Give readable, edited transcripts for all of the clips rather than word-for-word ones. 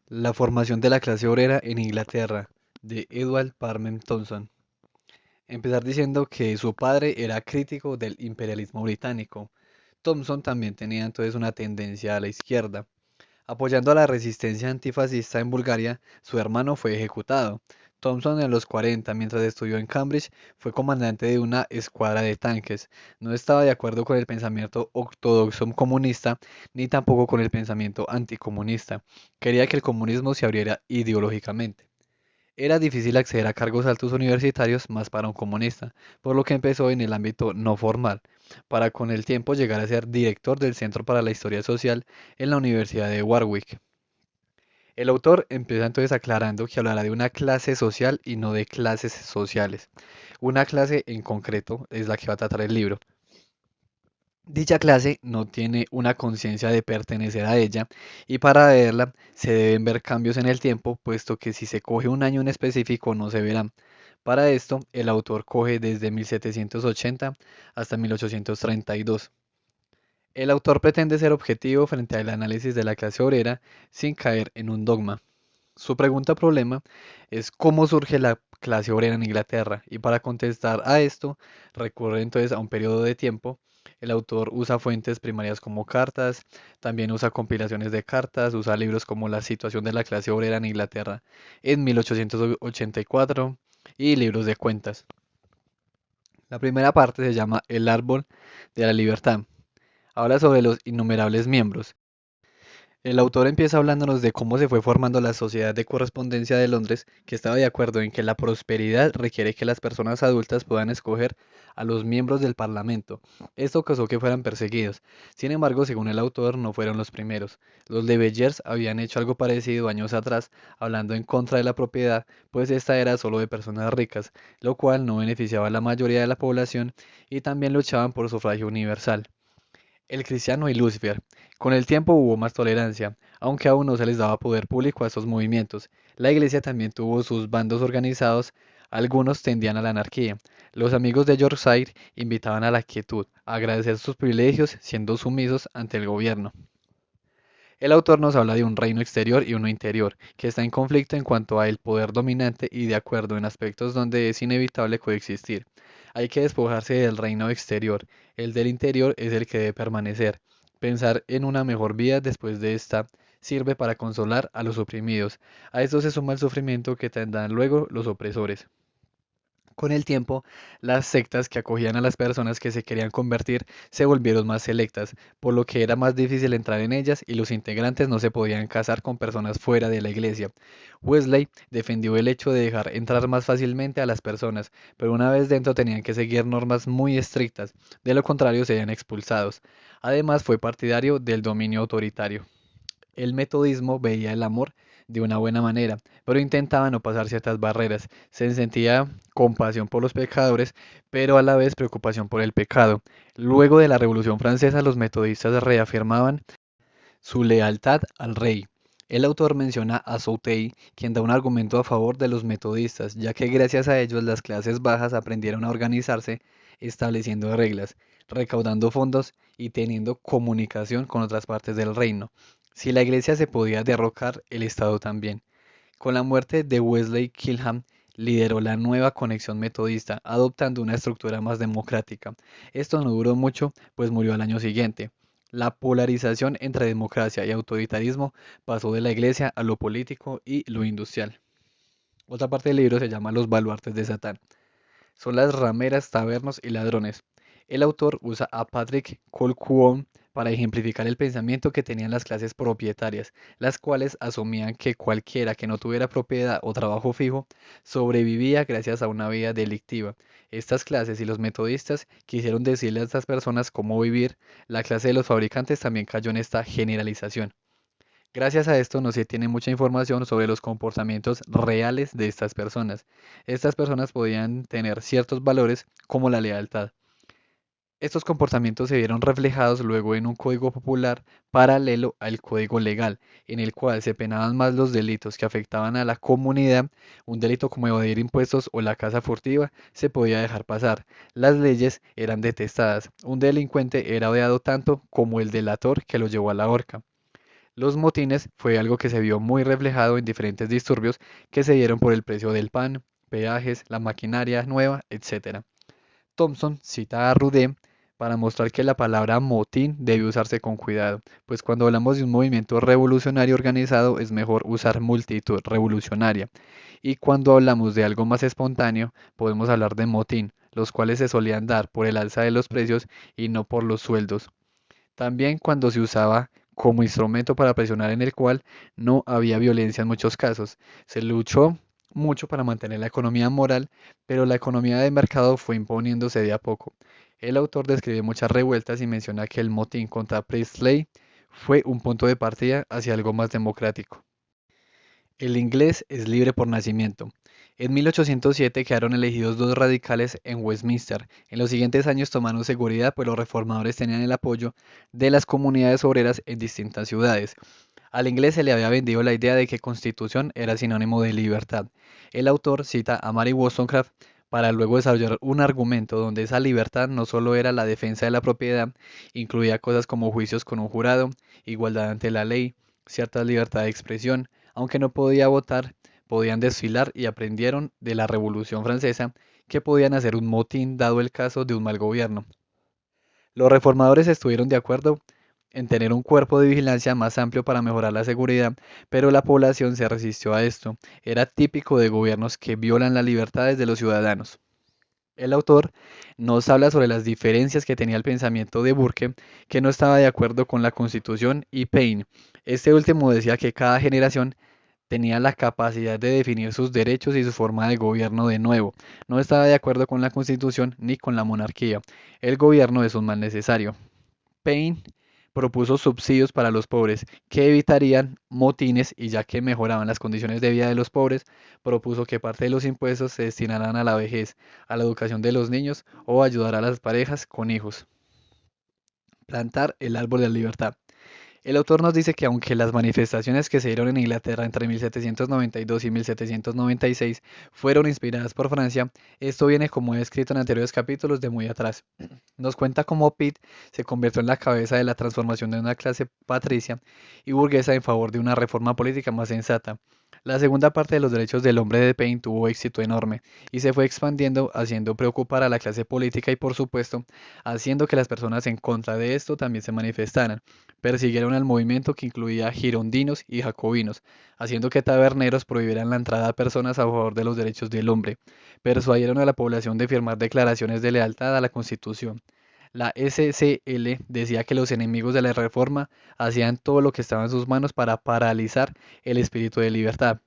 La formación de la clase obrera en Inglaterra, de Edward Parmen Thompson. Empezar diciendo que su padre era crítico del imperialismo británico. Thompson también tenía entonces una tendencia a la izquierda. Apoyando a la resistencia antifascista en Bulgaria, su hermano fue ejecutado. Thompson en los 40, mientras estudió en Cambridge, fue comandante de una escuadra de tanques. No estaba de acuerdo con el pensamiento ortodoxo comunista, ni tampoco con el pensamiento anticomunista. Quería que el comunismo se abriera ideológicamente. Era difícil acceder a cargos altos universitarios más para un comunista, por lo que empezó en el ámbito no formal, para con el tiempo llegar a ser director del Centro para la Historia Social en la Universidad de Warwick. El autor empieza entonces aclarando que hablará de una clase social y no de clases sociales. Una clase en concreto es la que va a tratar el libro. Dicha clase no tiene una conciencia de pertenecer a ella y para verla se deben ver cambios en el tiempo, puesto que si se coge un año en específico no se verán. Para esto, el autor coge desde 1780 hasta 1832. El autor pretende ser objetivo frente al análisis de la clase obrera sin caer en un dogma. Su pregunta problema es cómo surge la clase obrera en Inglaterra y para contestar a esto recurre entonces a un periodo de tiempo. El autor usa fuentes primarias como cartas, también usa compilaciones de cartas, usa libros como La situación de la clase obrera en Inglaterra en 1884 y libros de cuentas. La primera parte se llama El árbol de la libertad. Habla sobre los innumerables miembros. El autor empieza hablándonos de cómo se fue formando la Sociedad de Correspondencia de Londres, que estaba de acuerdo en que la prosperidad requiere que las personas adultas puedan escoger a los miembros del Parlamento. Esto causó que fueran perseguidos. Sin embargo, según el autor, no fueron los primeros. Los de Bellers habían hecho algo parecido años atrás, hablando en contra de la propiedad, pues esta era solo de personas ricas, lo cual no beneficiaba a la mayoría de la población, y también luchaban por sufragio universal. El cristiano y Lucifer. Con el tiempo hubo más tolerancia, aunque aún no se les daba poder público a estos movimientos. La iglesia también tuvo sus bandos organizados, algunos tendían a la anarquía. Los amigos de Yorkshire invitaban a la quietud, a agradecer sus privilegios siendo sumisos ante el gobierno. El autor nos habla de un reino exterior y uno interior, que está en conflicto en cuanto a el poder dominante y de acuerdo en aspectos donde es inevitable coexistir. Hay que despojarse del reino exterior, el del interior es el que debe permanecer. Pensar en una mejor vida después de esta sirve para consolar a los oprimidos. A esto se suma el sufrimiento que tendrán luego los opresores. Con el tiempo, las sectas que acogían a las personas que se querían convertir se volvieron más selectas, por lo que era más difícil entrar en ellas y los integrantes no se podían casar con personas fuera de la iglesia. Wesley defendió el hecho de dejar entrar más fácilmente a las personas, pero una vez dentro tenían que seguir normas muy estrictas, de lo contrario serían expulsados. Además, fue partidario del dominio autoritario. El metodismo veía el amor de una buena manera, pero intentaba no pasar ciertas barreras. Se sentía compasión por los pecadores, pero a la vez preocupación por el pecado. Luego de la Revolución Francesa, los metodistas reafirmaban su lealtad al rey. El autor menciona a Southey, quien da un argumento a favor de los metodistas, ya que gracias a ellos las clases bajas aprendieron a organizarse, estableciendo reglas, recaudando fondos y teniendo comunicación con otras partes del reino. Si la iglesia se podía derrocar, el Estado también. Con la muerte de Wesley Kilham, lideró la nueva conexión metodista, adoptando una estructura más democrática. Esto no duró mucho, pues murió al año siguiente. La polarización entre democracia y autoritarismo pasó de la iglesia a lo político y lo industrial. Otra parte del libro se llama Los baluartes de Satán. Son las rameras, tabernos y ladrones. El autor usa a Patrick Colquhoun para ejemplificar el pensamiento que tenían las clases propietarias, las cuales asumían que cualquiera que no tuviera propiedad o trabajo fijo sobrevivía gracias a una vida delictiva. Estas clases y los metodistas quisieron decirle a estas personas cómo vivir. La clase de los fabricantes también cayó en esta generalización. Gracias a esto no se tiene mucha información sobre los comportamientos reales de estas personas. Estas personas podían tener ciertos valores como la lealtad. Estos comportamientos se vieron reflejados luego en un código popular paralelo al código legal, en el cual se penaban más los delitos que afectaban a la comunidad. Un delito como evadir impuestos o la caza furtiva se podía dejar pasar. Las leyes eran detestadas. Un delincuente era odiado tanto como el delator que lo llevó a la horca. Los motines fue algo que se vio muy reflejado en diferentes disturbios que se dieron por el precio del pan, peajes, la maquinaria nueva, etc. Thompson cita a Roudé para mostrar que la palabra motín debe usarse con cuidado, pues cuando hablamos de un movimiento revolucionario organizado es mejor usar multitud revolucionaria, y cuando hablamos de algo más espontáneo podemos hablar de motín, los cuales se solían dar por el alza de los precios y no por los sueldos. También cuando se usaba como instrumento para presionar en el cual no había violencia en muchos casos. Se luchó mucho para mantener la economía moral, pero la economía de mercado fue imponiéndose de a poco. El autor describe muchas revueltas y menciona que el motín contra Priestley fue un punto de partida hacia algo más democrático. El inglés es libre por nacimiento. En 1807 quedaron elegidos dos radicales en Westminster. En los siguientes años tomaron seguridad, pues los reformadores tenían el apoyo de las comunidades obreras en distintas ciudades. Al inglés se le había vendido la idea de que constitución era sinónimo de libertad. El autor cita a Mary Wollstonecraft para luego desarrollar un argumento donde esa libertad no solo era la defensa de la propiedad, incluía cosas como juicios con un jurado, igualdad ante la ley, cierta libertad de expresión, aunque no podía votar, podían desfilar y aprendieron de la Revolución Francesa que podían hacer un motín dado el caso de un mal gobierno. Los reformadores estuvieron de acuerdo en tener un cuerpo de vigilancia más amplio para mejorar la seguridad, pero la población se resistió a esto. Era típico de gobiernos que violan las libertades de los ciudadanos. El autor nos habla sobre las diferencias que tenía el pensamiento de Burke, que no estaba de acuerdo con la Constitución, y Paine. Este último decía que cada generación tenía la capacidad de definir sus derechos y su forma de gobierno de nuevo. No estaba de acuerdo con la Constitución ni con la monarquía. El gobierno es un mal necesario. Paine propuso subsidios para los pobres que evitarían motines y ya que mejoraban las condiciones de vida de los pobres, propuso que parte de los impuestos se destinaran a la vejez, a la educación de los niños o a ayudar a las parejas con hijos. Plantar el árbol de la libertad. El autor nos dice que aunque las manifestaciones que se dieron en Inglaterra entre 1792 y 1796 fueron inspiradas por Francia, esto viene como he escrito en anteriores capítulos de muy atrás. Nos cuenta cómo Pitt se convirtió en la cabeza de la transformación de una clase patricia y burguesa en favor de una reforma política más sensata. La segunda parte de los derechos del hombre de Paine tuvo éxito enorme y se fue expandiendo, haciendo preocupar a la clase política y por supuesto haciendo que las personas en contra de esto también se manifestaran. Persiguieron al movimiento que incluía girondinos y jacobinos, haciendo que taberneros prohibieran la entrada a personas a favor de los derechos del hombre. Persuadieron a la población de firmar declaraciones de lealtad a la Constitución. La SCL decía que los enemigos de la reforma hacían todo lo que estaba en sus manos para paralizar el espíritu de libertad.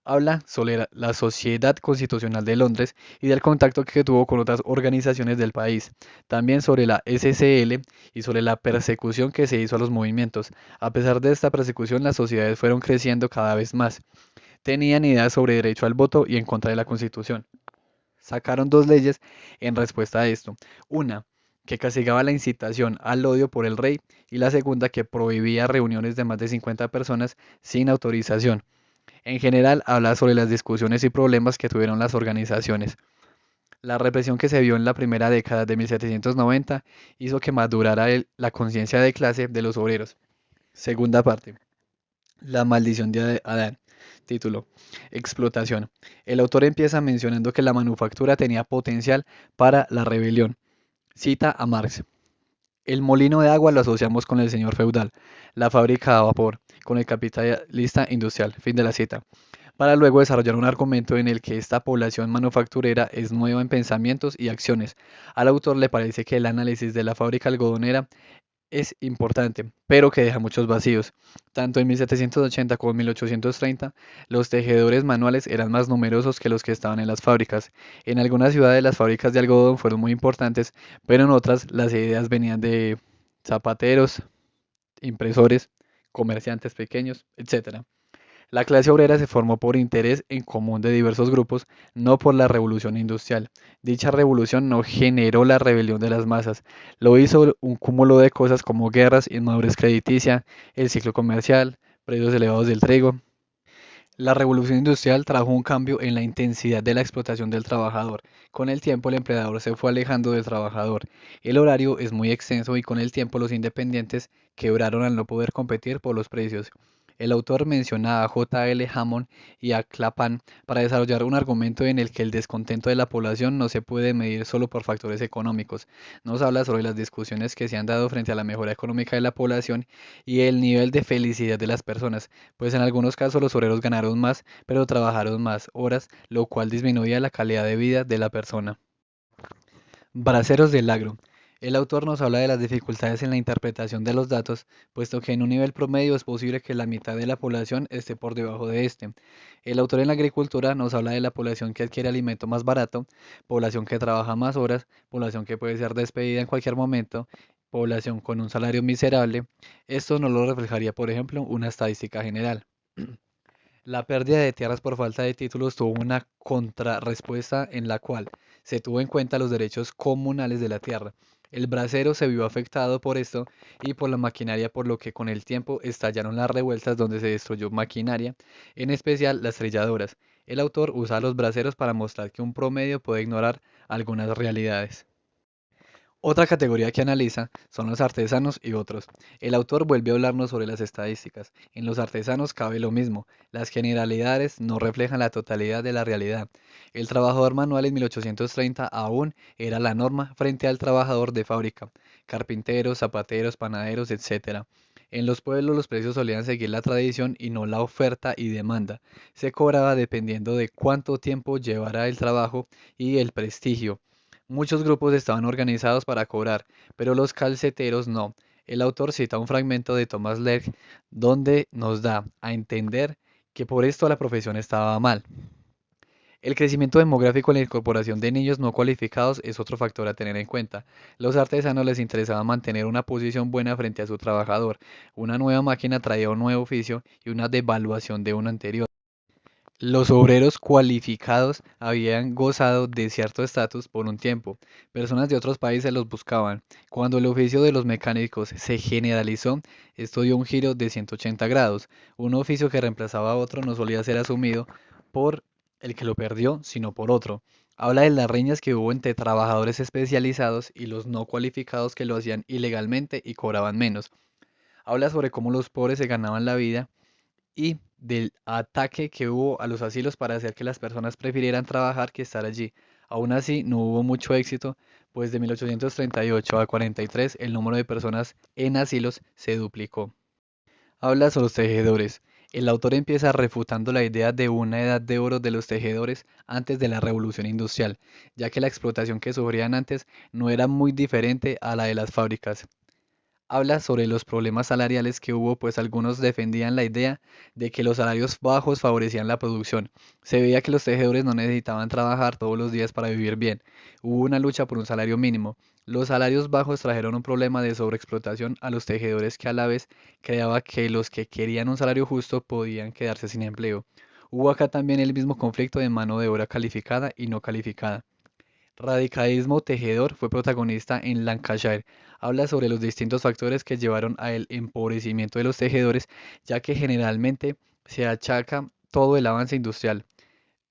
Habla sobre la Sociedad Constitucional de Londres y del contacto que tuvo con otras organizaciones del país. También sobre la SCL y sobre la persecución que se hizo a los movimientos. A pesar de esta persecución, las sociedades fueron creciendo cada vez más. Tenían ideas sobre derecho al voto y en contra de la Constitución. Sacaron dos leyes en respuesta a esto. Una, que castigaba la incitación al odio por el rey y la segunda que prohibía reuniones de más de 50 personas sin autorización. En general, habla sobre las discusiones y problemas que tuvieron las organizaciones. La represión que se vio en la primera década de 1790 hizo que madurara la conciencia de clase de los obreros. Segunda parte. La maldición de Adán. Título. Explotación. El autor empieza mencionando que la manufactura tenía potencial para la rebelión. Cita a Marx. El molino de agua lo asociamos con el señor feudal, la fábrica a vapor, con el capitalista industrial. Fin de la cita. Para luego desarrollar un argumento en el que esta población manufacturera es nueva en pensamientos y acciones. Al autor le parece que el análisis de la fábrica algodonera es importante, pero que deja muchos vacíos. Tanto en 1780 como en 1830, los tejedores manuales eran más numerosos que los que estaban en las fábricas. En algunas ciudades las fábricas de algodón fueron muy importantes, pero en otras las ideas venían de zapateros, impresores, comerciantes pequeños, etc. La clase obrera se formó por interés en común de diversos grupos, no por la revolución industrial. Dicha revolución no generó la rebelión de las masas, lo hizo un cúmulo de cosas como guerras, inmadurez crediticia, el ciclo comercial, precios elevados del trigo. La revolución industrial trajo un cambio en la intensidad de la explotación del trabajador. Con el tiempo el empleador se fue alejando del trabajador. El horario es muy extenso y con el tiempo los independientes quebraron al no poder competir por los precios. El autor menciona a J. L. Hammond y a Clapham para desarrollar un argumento en el que el descontento de la población no se puede medir solo por factores económicos. Nos habla sobre las discusiones que se han dado frente a la mejora económica de la población y el nivel de felicidad de las personas, pues en algunos casos los obreros ganaron más, pero trabajaron más horas, lo cual disminuía la calidad de vida de la persona. Braceros del agro. El autor nos habla de las dificultades en la interpretación de los datos, puesto que en un nivel promedio es posible que la mitad de la población esté por debajo de este. El autor en la agricultura nos habla de la población que adquiere alimento más barato, población que trabaja más horas, población que puede ser despedida en cualquier momento, población con un salario miserable. Esto no lo reflejaría, por ejemplo, una estadística general. La pérdida de tierras por falta de títulos tuvo una contrarrespuesta en la cual se tuvo en cuenta los derechos comunales de la tierra. El bracero se vio afectado por esto y por la maquinaria, por lo que con el tiempo estallaron las revueltas donde se destruyó maquinaria, en especial las trilladoras. El autor usa los braceros para mostrar que un promedio puede ignorar algunas realidades. Otra categoría que analiza son los artesanos y otros. El autor vuelve a hablarnos sobre las estadísticas. En los artesanos cabe lo mismo. Las generalidades no reflejan la totalidad de la realidad. El trabajador manual en 1830 aún era la norma frente al trabajador de fábrica. Carpinteros, zapateros, panaderos, etc. En los pueblos los precios solían seguir la tradición y no la oferta y demanda. Se cobraba dependiendo de cuánto tiempo llevara el trabajo y el prestigio. Muchos grupos estaban organizados para cobrar, pero los calceteros no. El autor cita un fragmento de Thomas Legge donde nos da a entender que por esto la profesión estaba mal. El crecimiento demográfico y la incorporación de niños no cualificados es otro factor a tener en cuenta. Los artesanos les interesaba mantener una posición buena frente a su trabajador. Una nueva máquina traía un nuevo oficio y una devaluación de uno anterior. Los obreros cualificados habían gozado de cierto estatus por un tiempo. Personas de otros países los buscaban. Cuando el oficio de los mecánicos se generalizó, esto dio un giro de 180 grados. Un oficio que reemplazaba a otro no solía ser asumido por el que lo perdió, sino por otro. Habla de las riñas que hubo entre trabajadores especializados y los no cualificados que lo hacían ilegalmente y cobraban menos. Habla sobre cómo los pobres se ganaban la vida y del ataque que hubo a los asilos para hacer que las personas prefirieran trabajar que estar allí. Aún así, no hubo mucho éxito, pues de 1838 a 43 el número de personas en asilos se duplicó. Habla sobre los tejedores. El autor empieza refutando la idea de una edad de oro de los tejedores antes de la revolución industrial, ya que la explotación que sufrían antes no era muy diferente a la de las fábricas. Habla sobre los problemas salariales que hubo, pues algunos defendían la idea de que los salarios bajos favorecían la producción. Se veía que los tejedores no necesitaban trabajar todos los días para vivir bien. Hubo una lucha por un salario mínimo. Los salarios bajos trajeron un problema de sobreexplotación a los tejedores que a la vez creaba que los que querían un salario justo podían quedarse sin empleo. Hubo acá también el mismo conflicto de mano de obra calificada y no calificada. Radicalismo tejedor fue protagonista en Lancashire. Habla sobre los distintos factores que llevaron al empobrecimiento de los tejedores, ya que generalmente se achaca todo el avance industrial.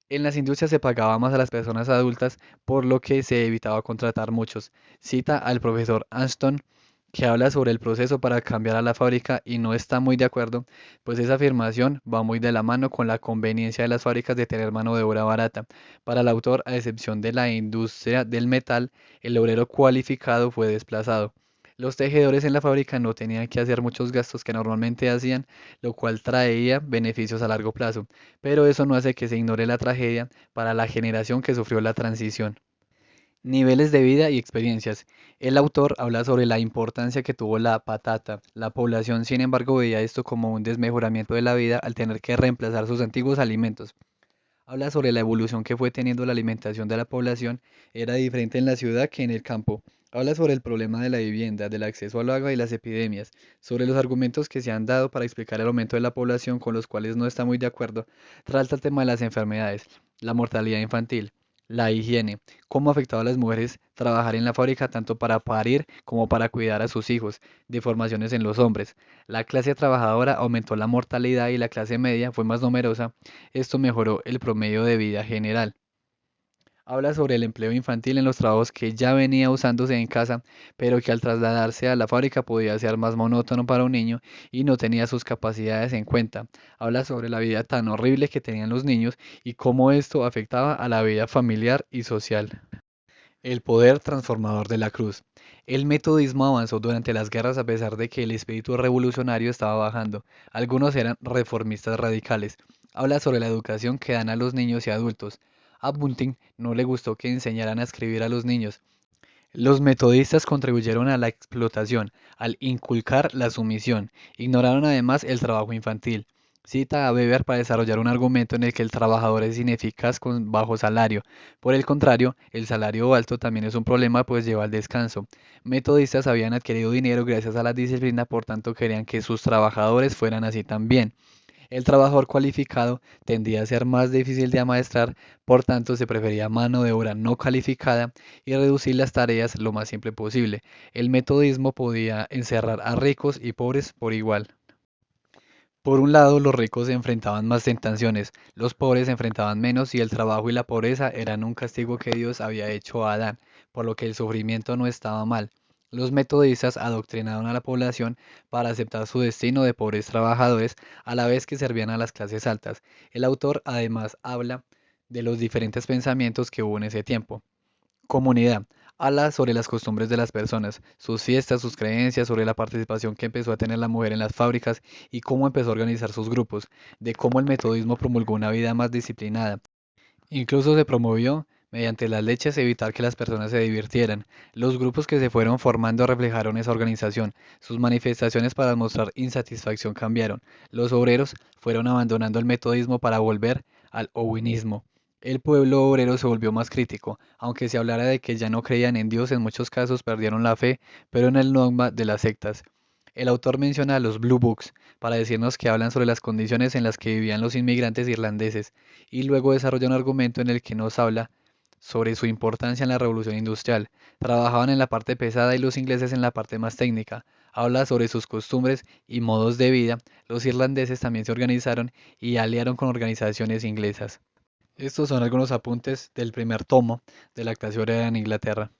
En las industrias se pagaba más a las personas adultas, por lo que se evitaba contratar muchos. Cita al profesor Anston, que habla sobre el proceso para cambiar a la fábrica y no está muy de acuerdo, pues esa afirmación va muy de la mano con la conveniencia de las fábricas de tener mano de obra barata. Para el autor, a excepción de la industria del metal, el obrero cualificado fue desplazado. Los tejedores en la fábrica no tenían que hacer muchos gastos que normalmente hacían, lo cual traía beneficios a largo plazo, pero eso no hace que se ignore la tragedia para la generación que sufrió la transición. Niveles de vida y experiencias. El autor habla sobre la importancia que tuvo la patata. La población, sin embargo, veía esto como un desmejoramiento de la vida al tener que reemplazar sus antiguos alimentos. Habla sobre la evolución que fue teniendo la alimentación de la población, era diferente en la ciudad que en el campo. Habla sobre el problema de la vivienda, del acceso al agua y las epidemias, sobre los argumentos que se han dado para explicar el aumento de la población con los cuales no está muy de acuerdo. Trata el tema de las enfermedades, la mortalidad infantil, La higiene, cómo afectaba a las mujeres trabajar en la fábrica tanto para parir como para cuidar a sus hijos, deformaciones en los hombres. La clase trabajadora aumentó la mortalidad y la clase media fue más numerosa. Esto mejoró el promedio de vida general. Habla sobre el empleo infantil en los trabajos que ya venía usándose en casa, pero que al trasladarse a la fábrica podía ser más monótono para un niño y no tenía sus capacidades en cuenta. Habla sobre la vida tan horrible que tenían los niños y cómo esto afectaba a la vida familiar y social. El poder transformador de la cruz. El metodismo avanzó durante las guerras a pesar de que el espíritu revolucionario estaba bajando. Algunos eran reformistas radicales. Habla sobre la educación que dan a los niños y adultos. A Bunting no le gustó que enseñaran a escribir a los niños. Los metodistas contribuyeron a la explotación al inculcar la sumisión. Ignoraron además el trabajo infantil. Cita a Weber para desarrollar un argumento en el que el trabajador es ineficaz con bajo salario. Por el contrario, el salario alto también es un problema pues lleva al descanso. Metodistas habían adquirido dinero gracias a la disciplina, por tanto querían que sus trabajadores fueran así también. El trabajador cualificado tendía a ser más difícil de amaestrar, por tanto se prefería mano de obra no calificada y reducir las tareas lo más simple posible. El metodismo podía encerrar a ricos y pobres por igual. Por un lado, los ricos se enfrentaban más tentaciones, los pobres se enfrentaban menos y el trabajo y la pobreza eran un castigo que Dios había hecho a Adán, por lo que el sufrimiento no estaba mal. Los metodistas adoctrinaron a la población para aceptar su destino de pobres trabajadores a la vez que servían a las clases altas. El autor además habla de los diferentes pensamientos que hubo en ese tiempo. Comunidad. Habla sobre las costumbres de las personas, sus fiestas, sus creencias, sobre la participación que empezó a tener la mujer en las fábricas y cómo empezó a organizar sus grupos, de cómo el metodismo promulgó una vida más disciplinada. Incluso se promovió mediante las leches evitar que las personas se divirtieran. Los grupos que se fueron formando reflejaron esa organización. Sus manifestaciones para mostrar insatisfacción cambiaron. Los obreros fueron abandonando el metodismo para volver al owinismo. El pueblo obrero se volvió más crítico, aunque se hablara de que ya no creían en Dios, en muchos casos perdieron la fe, pero en el dogma de las sectas. El autor menciona a los Blue Books para decirnos que hablan sobre las condiciones en las que vivían los inmigrantes irlandeses y luego desarrolla un argumento en el que nos habla sobre su importancia en la revolución industrial. Trabajaban en la parte pesada y los ingleses en la parte más técnica. Habla sobre sus costumbres y modos de vida. Los irlandeses también se organizaron y aliaron con organizaciones inglesas. Estos son algunos apuntes del primer tomo de la clase obrera en Inglaterra.